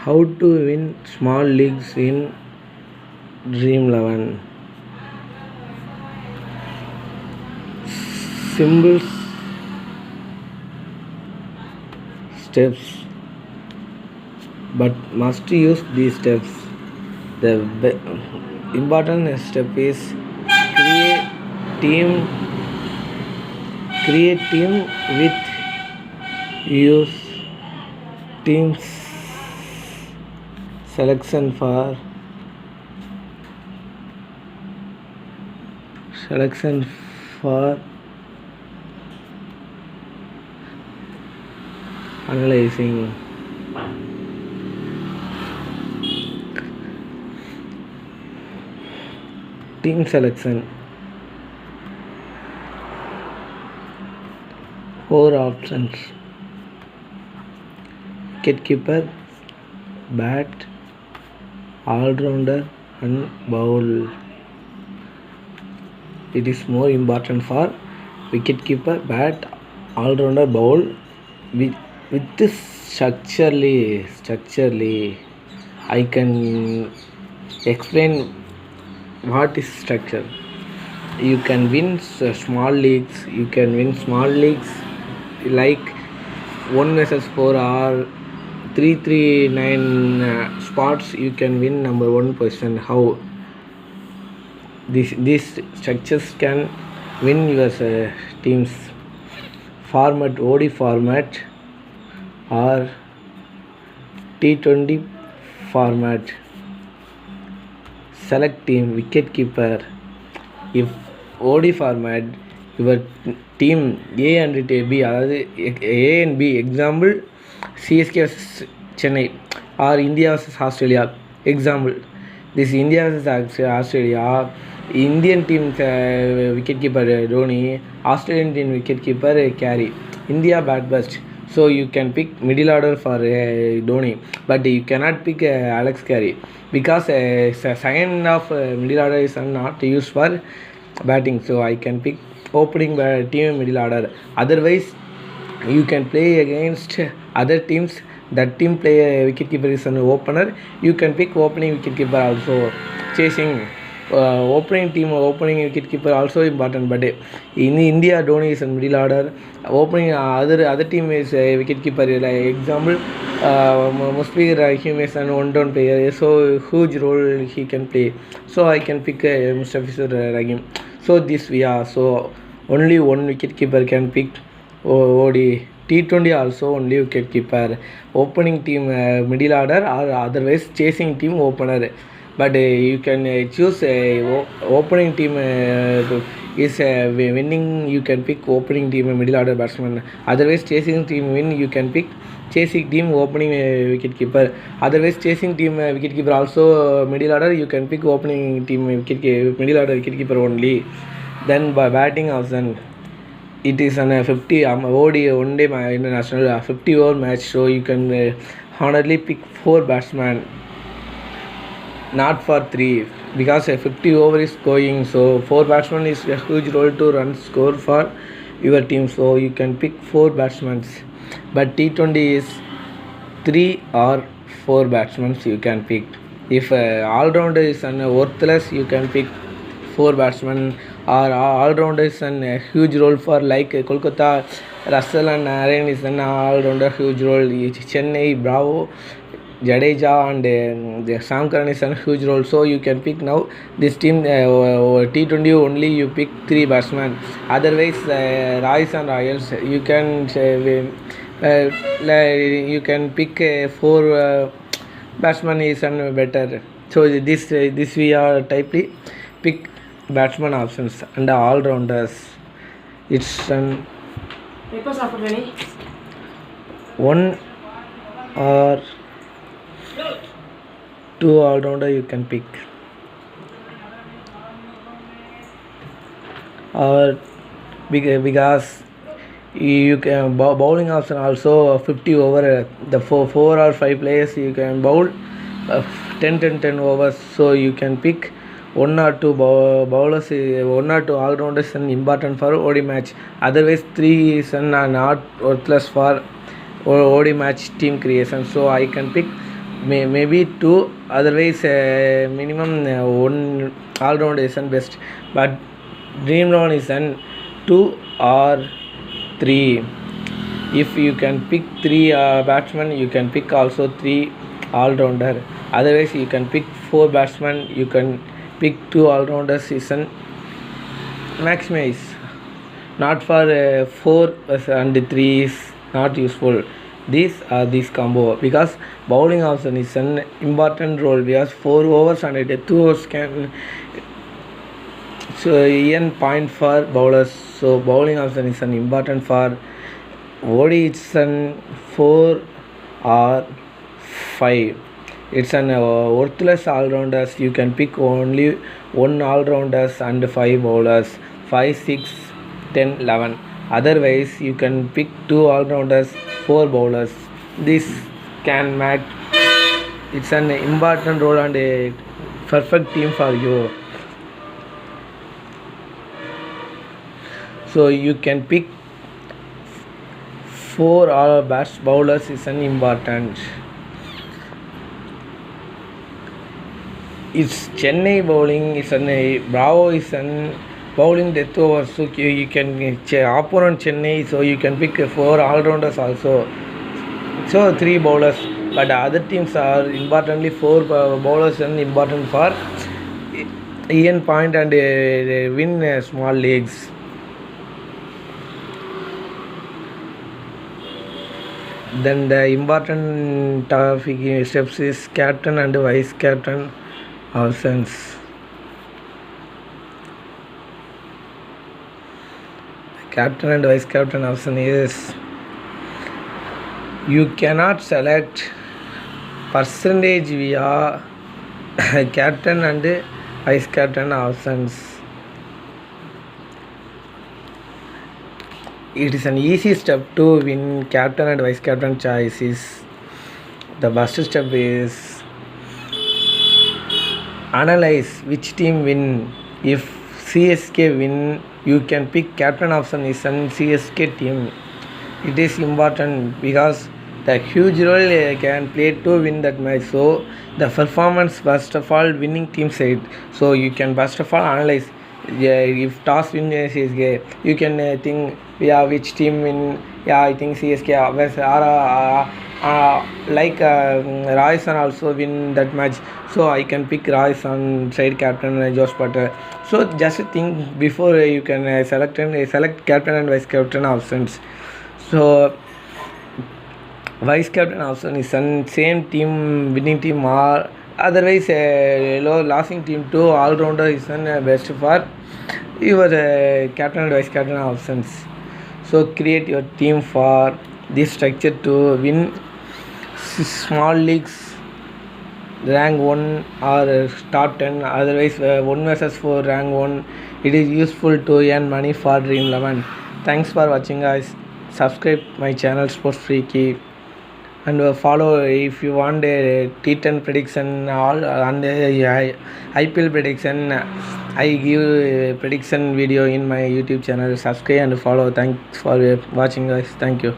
How to win small leagues in Dream11. Simple steps, but must use these steps. The important step is create team. Create team with use teams selection for analyzing. Team selection. 4 options: wicketkeeper, bat, all-rounder and bowl. It is more important for wicketkeeper, bat, all-rounder, bowl with structurally. I can explain what is structure. You can win small leagues. You can win small leagues like 1 versus 4 or 339 spots. You can win number 1 position. How these structures can win your teams? Format: OD format or T20 format. Select team. Wicketkeeper. If OD format, your team A and B, A and B, example CSK vs Chennai or India vs Australia. Example, this India vs Australia, Indian team wicketkeeper Dhoni, Australian team wicketkeeper Carey. India bat burst, so you can pick middle order for Dhoni, but you cannot pick Alex Carey because second of middle order is not used for batting. So I can pick opening team middle order. Otherwise, you can play against other teams. That team play wicketkeeper is an opener. You can pick opening wicketkeeper also. Chasing opening wicketkeeper also important. But in India, Dhoni is in middle order. Opening other team is wicketkeeper. Like example, Mushfiqur Rahim is an one-down player, so huge role he can play. So I can pick Mushfiqur Rahim. So so only one wicketkeeper can pick OD. T20 also only wicketkeeper. Opening team middle order or otherwise chasing team opener. But you can choose opening team is winning. You can pick opening team middle order batsman. Otherwise chasing team win. You can pick chasing team opening wicketkeeper. Otherwise chasing team wicketkeeper also middle order. You can pick opening team middle order wicketkeeper only. Then by batting option, it is an 50 OD one day international 50 over match. So you can honestly pick 4 batsmen, not for 3, because a 50 over is going. So 4 batsmen is a huge role to run score for your team. So you can pick 4 batsmen. But T20 is 3 or 4 batsmen you can pick. If all-rounder is worthless, you can pick 4 batsmen. Or all-rounder is a huge role for like Kolkata, Russell and Aaron is an all-rounder huge role. Chennai, Bravo, Jadeja and the Sam Curran is a huge role. So you can pick now this team T20 only you pick 3 batsmen. Otherwise Royals and Royals you can you can pick 4 batsmen is better. So this we are typely pick batsman options and all rounders. It's an one or 2 all rounder you can pick, or because you can bowling option also 50 over the 4 or 5 players you can bowl 10 overs. So you can pick 1 or 2 bowlers, 1 or 2 all rounders is important for OD match. Otherwise 3 is not worthless for OD match team creation. So I can pick maybe two, otherwise minimum one all-round is an best, but dream round is an two or three. If you can pick three batsmen, you can pick also three all-rounder. Otherwise, you can pick four batsmen, you can pick two all-rounders. Is an maximize. Not for four and three is not useful. These combo, because bowling option is an important role, because 4 overs and 2 overs can so earn point for bowlers. So bowling option is an important for ODI. It's an 4 or 5. It's an worthless all-rounders. You can pick only one all-rounders and 5 bowlers, 5, 6, 10, 11. Otherwise, you can pick 2 all-rounders, 4 bowlers. This can make it's an important role and a perfect team for you. So you can pick 4 all bowlers is an important. It's Chennai bowling is an Bravo is an bowling death over, so you can opponent Chennai, so you can pick 4 all-rounders also, so 3 bowlers, but other teams are importantly 4 bowlers and important for earn point and win small leagues. Then the important topic steps is captain and vice captain options. Captain and vice captain option is you cannot select percentage via captain and vice captain options. It is an easy step to win captain and vice captain choices. The first step is analyze which team win. If CSK win, you can pick captain option is an CSK team. It is important because the huge role can play to win that match. So the performance first of all winning team side. So you can first of all analyze. Yeah, if toss win CSK, you can think which team win. Yeah, I think CSK like Rajasthan also win that match, so I can pick Rajasthan side captain Josh Butter. So just think before you can select captain and vice captain options. So vice captain option is same team winning team or otherwise losing team to all-rounder is best for your captain and vice captain options. So create your team for this structure to win small leagues, rank 1 or top 10, otherwise 1 versus 4 rank 1. It is useful to earn money for Dream 11. Thanks for watching guys. Subscribe my channel Sports Freaky and follow if you want a T10 prediction all and IPL prediction. I give a prediction video in my YouTube channel. Subscribe and follow. Thanks for watching guys. Thank you.